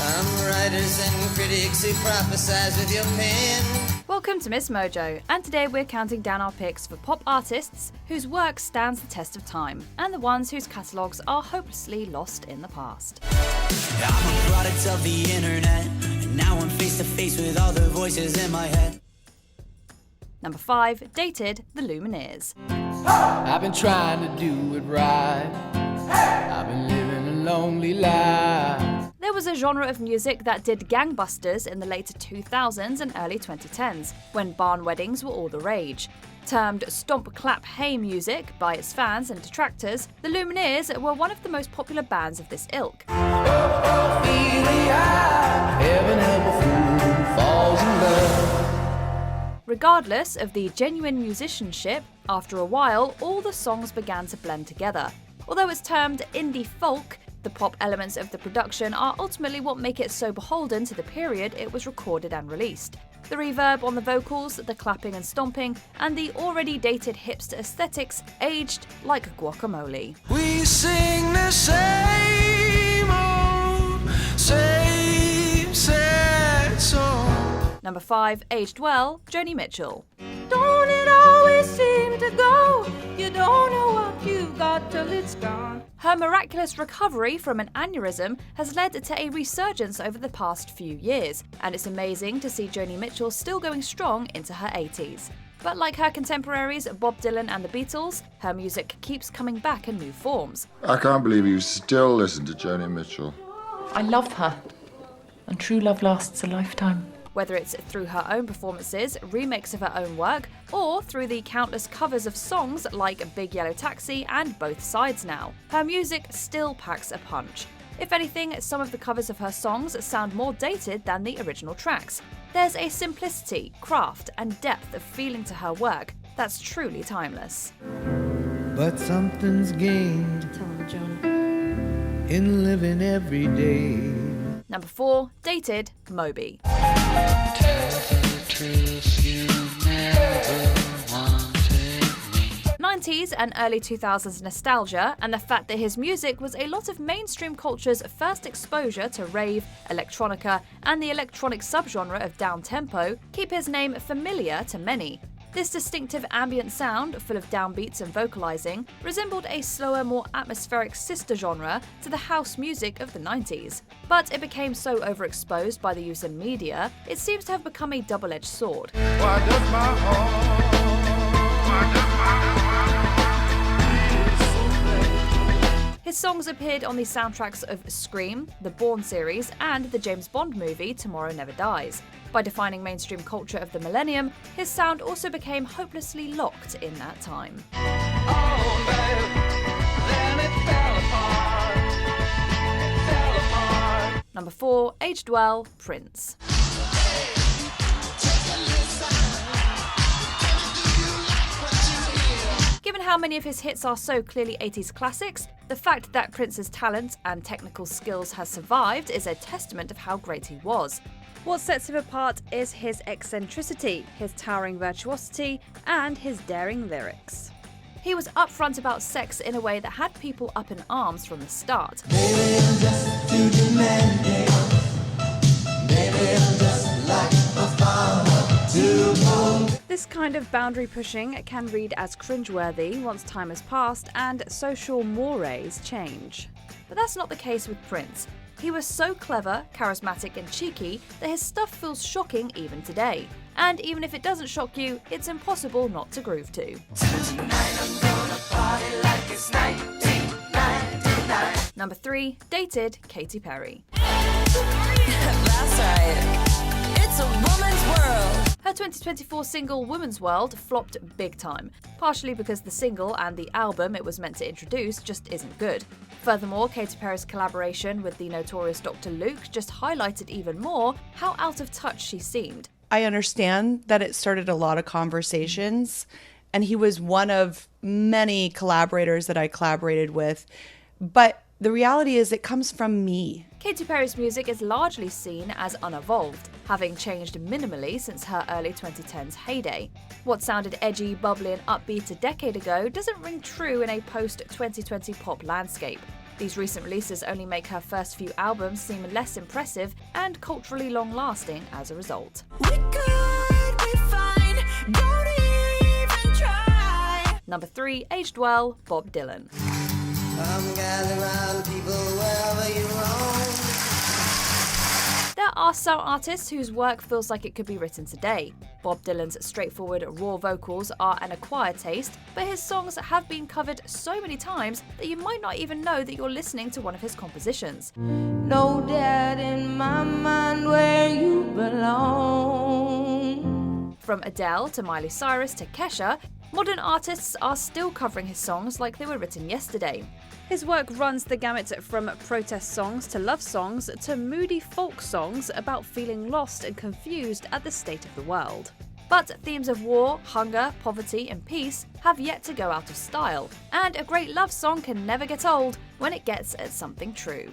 Writers and critics who prophesize with your pen. Welcome to MsMojo, and today we're counting down our picks for pop artists whose work stands the test of time, and the ones whose catalogues are hopelessly lost in the past. I'm a product of the internet, and now I'm face to face with all the voices in my head. Number 5, Dated, the Lumineers. I've been trying to do it right. I've been living a lonely life. There was a genre of music that did gangbusters in the late 2000s and early 2010s, when barn weddings were all the rage. Termed stomp clap hey music by its fans and detractors, the Lumineers were one of the most popular bands of this ilk. Regardless of the genuine musicianship, after a while all the songs began to blend together. Although it's termed indie folk, the pop elements of the production are ultimately what make it so beholden to the period it was recorded and released. The reverb on the vocals, the clapping and stomping, and the already dated hipster aesthetics aged like guacamole. We sing the same old, same sad song. Number 5, aged well, Joni Mitchell. Don't it always seem to go? You don't know what you've got till it's gone. Her miraculous recovery from an aneurysm has led to a resurgence over the past few years, and it's amazing to see Joni Mitchell still going strong into her 80s. But like her contemporaries Bob Dylan and the Beatles, her music keeps coming back in new forms. I can't believe you still listen to Joni Mitchell. I love her, and true love lasts a lifetime. Whether it's through her own performances, remakes of her own work, or through the countless covers of songs like Big Yellow Taxi and Both Sides Now, her music still packs a punch. If anything, some of the covers of her songs sound more dated than the original tracks. There's a simplicity, craft, and depth of feeling to her work that's truly timeless. But something's gained in living every day. Number 4, Dated, Moby. 90s and early 2000s nostalgia, and the fact that his music was a lot of mainstream culture's first exposure to rave, electronica, and the electronic subgenre of downtempo, keep his name familiar to many. This distinctive ambient sound, full of downbeats and vocalizing, resembled a slower, more atmospheric sister genre to the house music of the 90s. But it became so overexposed by the use in media, it seems to have become a double-edged sword. Why does my heart His songs appeared on the soundtracks of Scream, the Bourne series, and the James Bond movie Tomorrow Never Dies. By defining mainstream culture of the millennium, his sound also became hopelessly locked in that time. Number 4, aged well, Prince. Given how many of his hits are so clearly 80s classics, the fact that Prince's talent and technical skills has survived is a testament of how great he was. What sets him apart is his eccentricity, his towering virtuosity, and his daring lyrics. He was upfront about sex in a way that had people up in arms from the start. This kind of boundary pushing can read as cringeworthy once time has passed and social mores change. But that's not the case with Prince. He was so clever, charismatic and cheeky that his stuff feels shocking even today. And even if it doesn't shock you, it's impossible not to groove to. Number 3, Dated, Katy Perry. That's right. It's a woman's world. Her 2024 single Woman's World flopped big time, partially because the single and the album it was meant to introduce just isn't good. Furthermore, Katy Perry's collaboration with the notorious Dr. Luke just highlighted even more how out of touch she seemed. I understand that it started a lot of conversations, and he was one of many collaborators that I collaborated with, but the reality is it comes from me. Katy Perry's music is largely seen as unevolved, having changed minimally since her early 2010s heyday. What sounded edgy, bubbly and upbeat a decade ago doesn't ring true in a post-2020 pop landscape. These recent releases only make her first few albums seem less impressive and culturally long-lasting as a result. Number 3, aged well, Bob Dylan. Come gather round people wherever you roam. There are some artists whose work feels like it could be written today. Bob Dylan's straightforward, raw vocals are an acquired taste, but his songs have been covered so many times that you might not even know that you're listening to one of his compositions. No doubt in my mind where you belong. From Adele to Miley Cyrus to Kesha, modern artists are still covering his songs like they were written yesterday. His work runs the gamut from protest songs to love songs to moody folk songs about feeling lost and confused at the state of the world. But themes of war, hunger, poverty and peace have yet to go out of style, and a great love song can never get old when it gets at something true.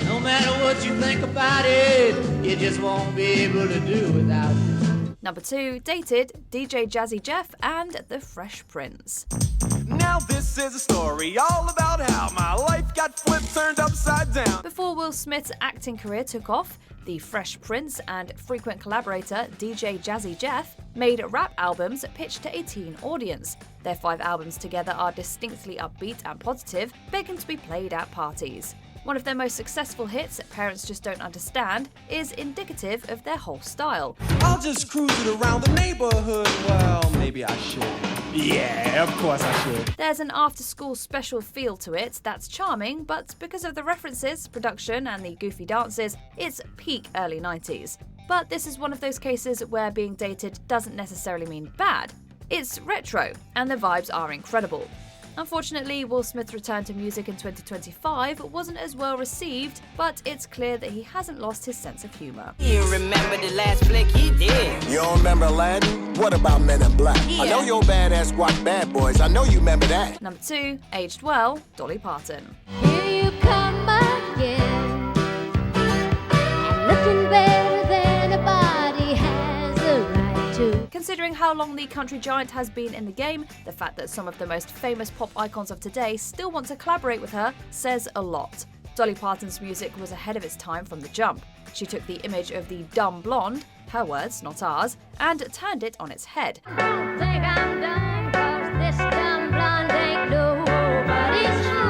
No matter what you think about it, you just won't be able to do without it. Number 2, dated, DJ Jazzy Jeff and The Fresh Prince. Now this is a story all about how my life got flipped, turned upside down. Before Will Smith's acting career took off, The Fresh Prince and frequent collaborator DJ Jazzy Jeff made rap albums pitched to a teen audience. Their 5 albums together are distinctly upbeat and positive, begging to be played at parties. One of their most successful hits, Parents Just Don't Understand, is indicative of their whole style. I'll just cruise it around the neighborhood. Well, maybe I should. Yeah, of course I should. There's an after-school special feel to it that's charming, but because of the references, production, and the goofy dances, it's peak early 90s. But this is one of those cases where being dated doesn't necessarily mean bad. It's retro, and the vibes are incredible. Unfortunately, Will Smith's return to music in 2025 wasn't as well received, but it's clear that he hasn't lost his sense of humour. You remember the last flick he did? You don't remember Aladdin? What about Men in Black? Yeah. I know you're badass squad bad boys. I know you remember that. Number 2, aged well, Dolly Parton. Here you come again, and looking better than a body has a right to. Considering how long the country giant has been in the game, the fact that some of the most famous pop icons of today still want to collaborate with her says a lot. Dolly Parton's music was ahead of its time from the jump. She took the image of the dumb blonde, her words, not ours, and turned it on its head. Don't think I'm done, 'cause this dumb blonde ain't nobody's fool.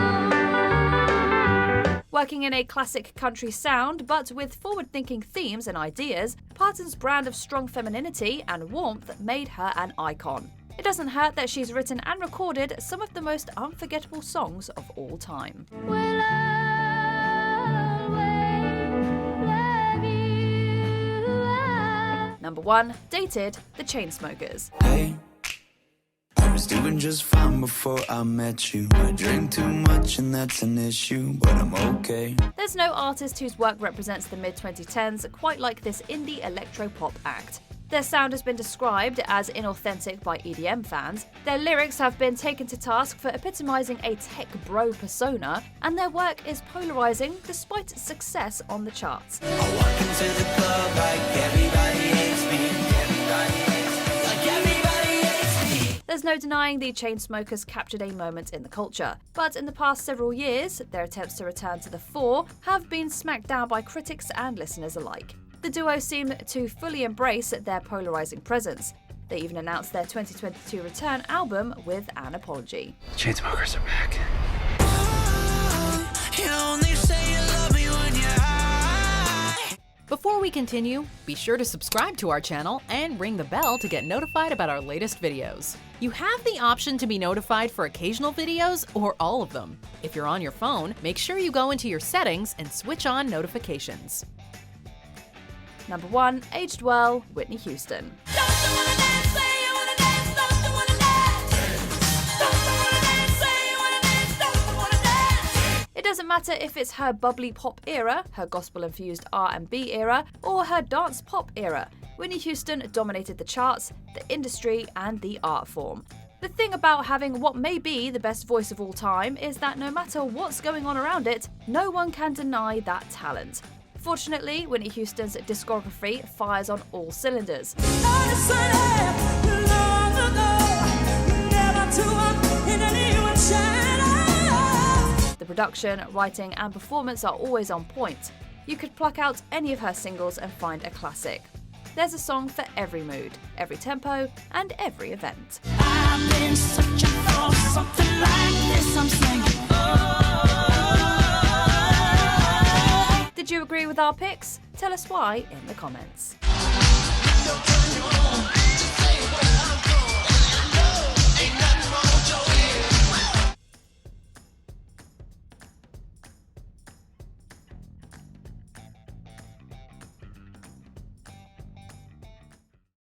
Working in a classic country sound, but with forward-thinking themes and ideas, Parton's brand of strong femininity and warmth made her an icon. It doesn't hurt that she's written and recorded some of the most unforgettable songs of all time. We'll always love you. Number 1, dated, The Chainsmokers. Hey, I was doing just fine before I met you. I drink too much and that's an issue, but I'm okay. There's no artist whose work represents the mid-2010s quite like this indie electro-pop act. Their sound has been described as inauthentic by EDM fans, their lyrics have been taken to task for epitomizing a tech bro persona, and their work is polarizing despite success on the charts. I walk into the club like everybody hates me. Everybody hates me. Like everybody hates me. There's no denying the Chainsmokers captured a moment in the culture, but in the past several years, their attempts to return to the fore have been smacked down by critics and listeners alike. The duo seem to fully embrace their polarizing presence. They even announced their 2022 return album with an apology. Chainsmokers are back. You only say you love me when you're high. Before we continue, be sure to subscribe to our channel and ring the bell to get notified about our latest videos. You have the option to be notified for occasional videos or all of them. If you're on your phone, make sure you go into your settings and switch on notifications. Number 1, aged well, Whitney Houston. It doesn't matter if it's her bubbly pop era, her gospel-infused R&B era, or her dance pop era. Whitney Houston dominated the charts, the industry, and the art form. The thing about having what may be the best voice of all time is that no matter what's going on around it, no one can deny that talent. Fortunately, Whitney Houston's discography fires on all cylinders. The production, writing, and performance are always on point. You could pluck out any of her singles and find a classic. There's a song for every mood, every tempo, and every event. I've been searching for something like this, I'm singing, oh. Did you agree with our picks? Tell us why in the comments. Don't turn you on.